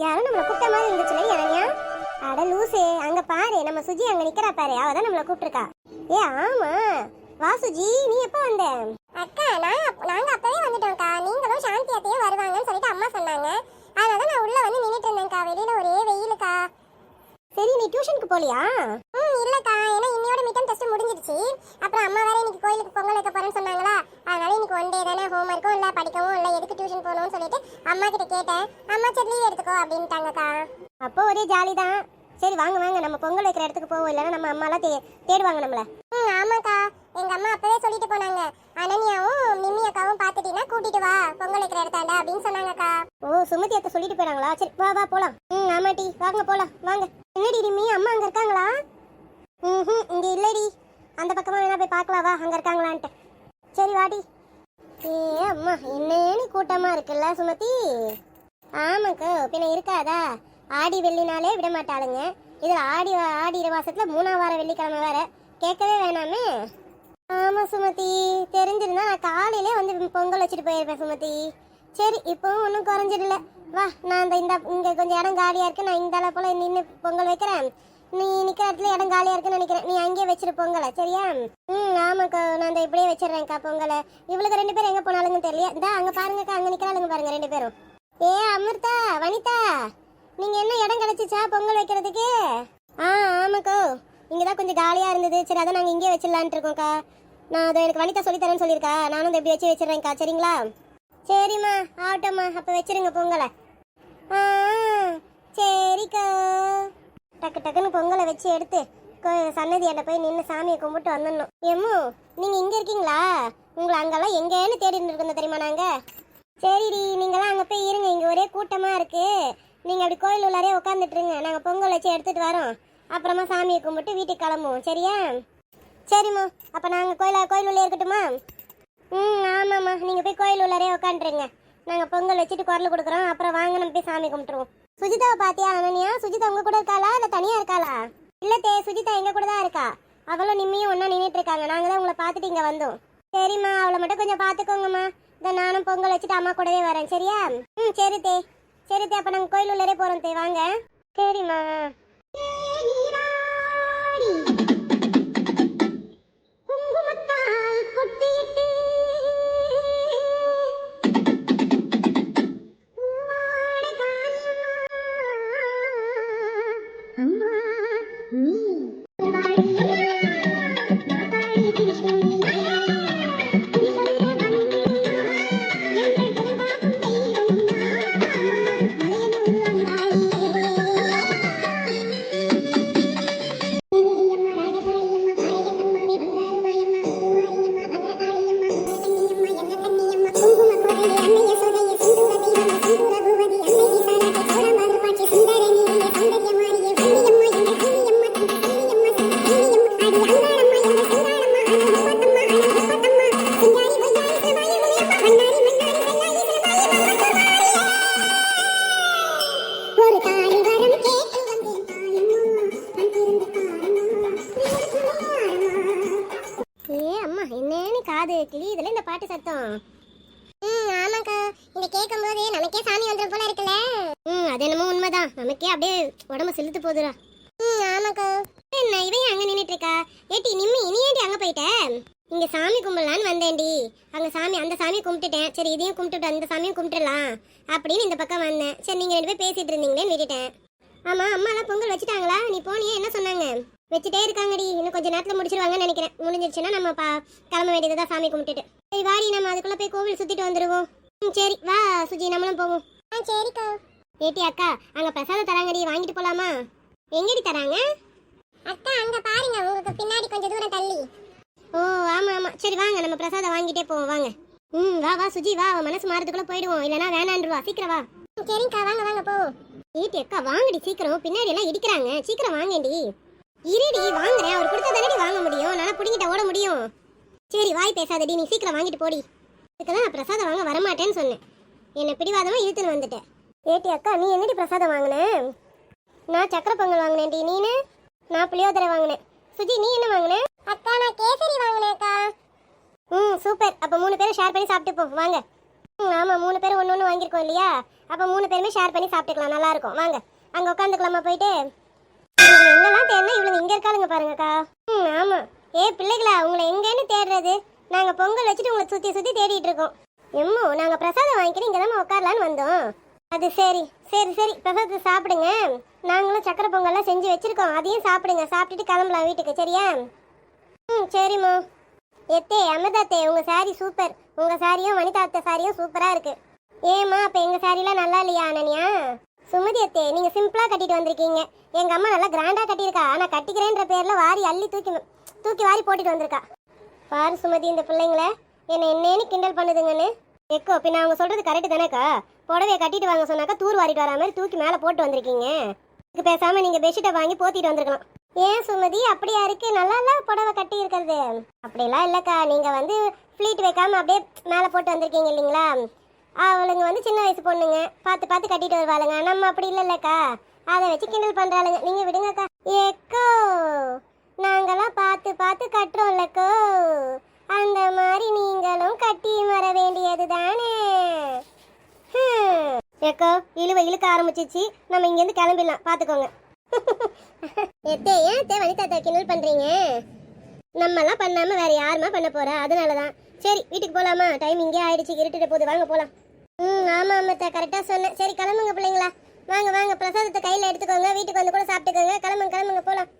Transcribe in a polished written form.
யாரும் நம்மள கூப்பிட்ட மாதிரி இருந்துச்சுல யானியா? அட லூசே, அங்க பாரு நம்ம சுஜி அங்க நிக்கிறா பாரு, அவ தான் நம்மள கூப்பிட்டுருக்கா. ஏ ஆமா, வா சுஜி, நீ எப்ப வந்த? அக்கா நாங்க அப்பவே வந்துட்டோம்க்கா. நீங்களும் சாந்தி அத்தையும் வருவாங்கன்னு சொல்லிட்டு அம்மா சொன்னாங்க. அதனால நான் உள்ள வந்து நின்னுட்டு இருந்தேன்க்கா. வெளியில ஒரே வெயிலுக்கா. சரி, நீ டியூஷனுக்கு போலியா? இல்லக்கா, ஏன்னா இன்னையோட மிட்டம் டெஸ்ட் முடிஞ்சிருச்சு. அப்புறம் அம்மா வேற இன்னைக்கு கோயிலுக்கு பொங்கல் வைக்க போறேன்னு சொன்னாங்களா. அதனால இன்னைக்கு ஒன் டே தானே, ஹோம் ஒர்க்கும் இல்ல படிக்கவும் இல்ல, எதுக்கு டியூஷன் போகணும்னு சொல்லிட்டு அம்மா கிட்ட கேட்டேன். அம்மா சரி லீவ் எடுத்துக்கோ அப்படின்ட்டாங்கக்கா. அப்போ ஒரே ஜாலி தான். சரி வாங்க வாங்க, நம்ம பொங்கல் வைக்கிற இடத்துக்கு போவோம், இல்லைன்னா நம்ம அம்மாலாம் தேடுவாங்க நம்மள. ஆமாக்கா, எங்க அம்மா அப்பவே சொல்லிட்டு போனாங்க. அனன்யாவும் மிம்மி அக்காவும் பாத்துட்டீங்கன்னா கூட்டிட்டு வா பொங்கல் வைக்கிற இடத்தாண்ட அப்படின்னு சொன்னாங்கக்கா. ஓ, சுமதி அத்தை சொல்லிட்டு போறாங்களா? சரி வா வா போலாம். ஆமாட்டி, வாங்க போலாம் வாங்க. என்னடி ரிமி, அம்மா அங்க இருக்காங்களா? இங்க இல்லடி, அந்த பக்கமா வேணா போய் பார்க்கலாம், வா அங்க இருக்காங்களான்ட்டு. சரி வாடி. ஏ அம்மா, என்னன்னு கூட்டமா இருக்குல்ல சுமதி? ஆமாக்கா, பின்ன இருக்காதா? ஆடி வெள்ளினாலே விட மாட்டாளுங்க. இதுல ஆடி மாசத்துல 3ஆம் வார வெள்ளிக்கிழமை வேற, கேட்கவே வேணாமே. ஆமா சுமதி, தெரிஞ்சிருந்தா நான் காலையிலே வந்து பொங்கல் வச்சுட்டு போயிருப்பேன் சுமதி. சரி, இப்போவும் ஒன்றும் குறைஞ்சிடல. வா, நான் இந்த இங்க கொஞ்சம் இடம் காலியா இருக்கு, நான் இந்த போல நின்று பொங்கல் வைக்கிறேன். நீ நிக்கிற இடத்துல இடம் காலியா இருக்குன்னு நினைக்கிறேன், நீ அங்கேயே வச்சிரு பொங்கலை, சரியா? ஆமாக்கா, நான் இந்த இப்படியே வச்சிடுறேன்க்கா பொங்கலை. இவளுக்கு 2 பேரும் எங்க போனாலுங்க தெரியல. இந்த அங்க பாருங்கக்கா, அங்க நிக்கிறாளுங்க பாருங்க 2 பேரும். ஏ அமிர்தா, வனிதா, நீங்க என்ன இடம் கிடைச்சிச்சா பொங்கல் வைக்கிறதுக்கு? ஆமாக்கா, இங்கதான் கொஞ்சம் காலியா இருந்தது, சரி அதான் நாங்க இங்கே வச்சிடலான்ட்டு இருக்கோம்க்கா. நான் அதை எனக்கு வனிதா சொல்லித்தரேன்னு சொல்லியிருக்கா, நானும் இதை எப்படி வச்சு வச்சிடறேன்க்கா, சரிங்களா? சரிம்மா, ஆகட்டும்மா, அப்ப வச்சிருங்க பொங்கலை. சரிக்கா. டக்கு டக்குன்னு பொங்கலை வச்சு எடுத்து சன்னதியாண்ட போய் நின்று சாமியை கும்பிட்டு வந்துடணும். எம்மு, நீங்க இங்க இருக்கீங்களா? உங்களை அங்கெல்லாம் எங்கேன்னு தேடிட்டு இருக்கோம் தெரியுமா நாங்க. சரிடி, நீங்களாம் அங்க போய் இருங்க, இங்க ஒரே கூட்டமா இருக்கு. நீங்க அப்படி கோயில் உள்ளாரே உட்காந்துட்டு இருங்க, நாங்க பொங்கல் வச்சு எடுத்துட்டு வரோம். அப்புறமா சாமியை கும்பிட்டு வீட்டுக்கு கிளம்புவோம், சரியா? சரிம்மா, அப்ப நாங்க கோயில் உள்ளே இருக்கட்டுமா? ஆமாம்மா, நீங்க போய் கோயில் உள்ளாரே உட்காந்துருங்க, நாங்க பொங்கல் வச்சுட்டு குரல் கொடுக்குறோம். அப்புறம் வாங்க நம்ம போய் சாமி கும்பிட்டுருவோம். சுஜிதாவை பாத்தியா அனன்யா? சுஜிதா உங்க கூட இருக்காளா இல்ல தனியா இருக்காளா? இல்ல தே, சுஜிதா எங்க கூட தான் இருக்கா. அவளும் நிம்மியும் ஒன்னா நின்றுட்டு இருக்காங்க. நாங்க தான் உங்களை பார்த்துட்டு இங்க வந்தோம். சரிம்மா, அவளை மட்டும் கொஞ்சம் பாத்துக்கோங்கம்மா. இதை நானும் பொங்கல் வச்சுட்டு அம்மா கூடவே வரேன், சரியா? சரி தே, சரி தே, அப்ப நாங்க கோயில் உள்ளே போறோம் தே, வாங்க. சரிம்மா. காது கிளியுதுல இந்த பாட்டு சத்தம். ஆமாக்கா, இத கேட்கும்போது நமக்கே சாமி வந்துரும் போல இருக்குல்ல. அது என்னமோ உண்மைதான், நமக்கே அப்படியே உடம்பு செலுத்து போகுதுடா. ஆமாக்கா. என்ன இவன் அங்க நின்னுட்டு இருக்கா? ஏட்டி நிம்மி, இனி ஏண்டி அங்க போயிட்ட? இங்க சாமி கும்பிடலான்னு வந்தேன்டி. அங்க சாமி, அந்த சாமியை கும்பிட்டுட்டேன். சரி இதையும் கும்பிட்டுட்டு அந்த சாமியும் கும்பிட்டுடலாம் அப்படின்னு இந்த பக்கம் வந்தேன். சரி நீங்க 2 பேரும் பேசிட்டு இருந்தீங்களேன்னு விட்டுட்டேன். ஆமா, அம்மா எல்லாம் பொங்கல் வச்சுட்டாங்களா? நீ போனியே, என்ன சொன்னாங்க? வச்சுட்டே இருக்காங்கடி, இன்னும் கொஞ்சம் நேரத்துல முடிச்சிருவாங்கன்னு நினைக்கிறேன். முடிஞ்சிருச்சுன்னா நம்ம கிளம்ப வேண்டியதுதான் சாமி கும்பிட்டுட்டு. சரி வாடி, நம்ம அதுக்குள்ள போய் கோவில் சுத்திட்டு வந்துருவோம். சரி வா சுஜி, நம்மளும் போவோம். சரிக்கா. ஏட்டி அக்கா, அங்க பிரசாதம் தராங்கடி, வாங்கிட்டு போலாமா? எங்கடி தராங்க? அக்கா அங்க பாருங்க, உங்களுக்கு பின்னாடி கொஞ்சம் தூரம் தள்ளி. ஓ ஆமா ஆமா, சரி வாங்க நம்ம பிரசாதம் வாங்கிட்டே போவோம், வாங்க. வா வா சுஜி, வா, மனசு மாறதுக்குள்ள போயிடுவோம், இல்லனா வேணான்றுவா. சீக்கிரம் வா. சரிக்கா, வாங்க வாங்க போவோம். ஏட்டி அக்கா வாங்கடி சீக்கிரம், பின்னாடி எல்லாம் இடிக்கிறாங்க, சீக்கிரம் வாங்கடி. இருடி வாங்குறேன், அவர் கொடுத்தா தானடி வாங்க முடியும், நல்லா புடிங்கிட்ட ஓட முடியும். சரி வாய் பேசாதடி, நீ சீக்கிரம் வாங்கிட்டு போடி. இதுக்குதான் நான் பிரசாதம் வாங்க வரமாட்டேன்னு சொன்னேன், என்ன பிடிவாதமா இழுத்துன்னு வந்துட்டேன். ஏட்டி அக்கா, நீ என்னடி பிரசாதம் வாங்கின? நான் சக்கரை பொங்கல் வாங்கினேன்டி. நீனு? நான் புளியோதரை வாங்கினேன். சுஜி நீ என்ன வாங்கின? அக்கா நான் கேசரி வாங்கினேன்க்கா. சூப்பர், அப்ப 3 பேரும் ஷேர் பண்ணி சாப்பிட்டு போ, வாங்க. ஆமாம் 3 பேரும் ஒன்று ஒன்று வாங்கியிருக்கோம் இல்லையா, அப்போ 3 பேருமே ஷேர் பண்ணி சாப்பிட்டுக்கலாம், நல்லா இருக்கும். வாங்க அங்கே உட்காந்துக்கலாமா போயிட்டு. இவங்க எங்கெல்லாம் தேடினா இவளுங்க இங்கே இருக்காளுங்க பாருங்கக்கா. ஆமாம். பிள்ளைகளா உங்களை எங்கேன்னு தேடுறது? நாங்கள் பொங்கல் வச்சுட்டு உங்களை சுற்றி சுற்றி தேடிட்டு இருக்கோம். எம்மோ நாங்கள் பிரசாதம் வாங்கிக்கிட்டு இங்கே தான் உட்காரலான்னு வந்தோம். அது சரி சரி சரி, பிரசாதத்தை சாப்பிடுங்க. நாங்களும் சக்கரை பொங்கல்லாம் செஞ்சு வச்சிருக்கோம், அதையும் சாப்பிடுங்க. சாப்பிட்டுட்டு கிளம்பலாம் வீட்டுக்கு, சரியா? சரிம்மா. அமிர்தாத்தே உங்கள் சாரி சூப்பர். உங்கள் சாரியும் வனிதா அத்தை சாரியும் சூப்பராக இருக்கு. ஏம்மா அப்போ எங்கள் சாரிலாம் நல்லா இல்லையா அனன்யா? சுமதி அத்தே நீங்கள் சிம்பிளாக கட்டிட்டு வந்திருக்கீங்க. எங்கள் அம்மா நல்லா கிராண்டாக கட்டியிருக்கா, ஆனால் கட்டிக்கிறேன்ற பேரில் வாரி அள்ளி தூக்கி வாரி போட்டுட்டு வந்திருக்கா. பாரு சுமதி, இந்த பிள்ளைங்கள என்னன்னு கிண்டல் பண்ணுதுங்கன்னு. எக்கோ பின்ன அவங்க சொல்கிறது கரெக்டு தானேக்கா? புடவையை கட்டிட்டு வாங்க சொன்னாக்கா தூர் வாரிட்டு வரா மாதிரி தூக்கி மேலே போட்டு வந்திருக்கீங்க. இதுக்கு பேசாமல் நீங்கள் பெட்ஷீட்டை வாங்கி போத்திட்டு வந்திருக்கலாம். ஏன் சுமதி அப்படியா இருக்கு? நல்லா இல்லை புடவை கட்டி இருக்கிறது? அப்படிலாம் இல்லைக்கா, நீங்கள் ஃப்ளீட் வைக்காமல் அப்படியே மேலே போட்டு வந்திருக்கீங்க இல்லைங்களா? அவளுங்க சின்ன வயசு பொண்ணுங்க, பார்த்து பார்த்து கட்டிட்டு வருவாளுங்க. நம்ம அப்படி இல்லைல்லக்கா, அதை வச்சு கிண்டல் பண்ணுறாளுங்க. நீங்கள் விடுங்கக்கா. ஏக்கோ நாங்களாம் பார்த்து பார்த்து கட்டுறோம்லக்கோ, அந்த மாதிரி நீங்களும் கட்டி வர வேண்டியது தானே. ஏக்கோ இழுக்க ஆரம்பிச்சிச்சு, நம்ம இங்கேருந்து கிளம்பிடலாம், பார்த்துக்கோங்க. ஏன் வனிதா கிண்டல் பண்ணுறீங்க? நம்மலாம் பண்ணாமல் வேற யாருமா பண்ண போறா? அதனால தான். சரி வீட்டுக்கு போகலாமா? டைம் இங்கே ஆயிடுச்சு, இருட்டுட்டு போகுது, வாங்க போகலாம். ஆமாம் ஆமாத்தா, கரெக்டாக சொன்னேன். சரி கிளம்புங்க பிள்ளைங்களா, வாங்க வாங்க பிரசாதத்தை கையில் எடுத்துக்கோங்க, வீட்டுக்கு வந்து கூட சாப்பிட்டுக்கோங்க. கிளம்புங்க போகலாம்.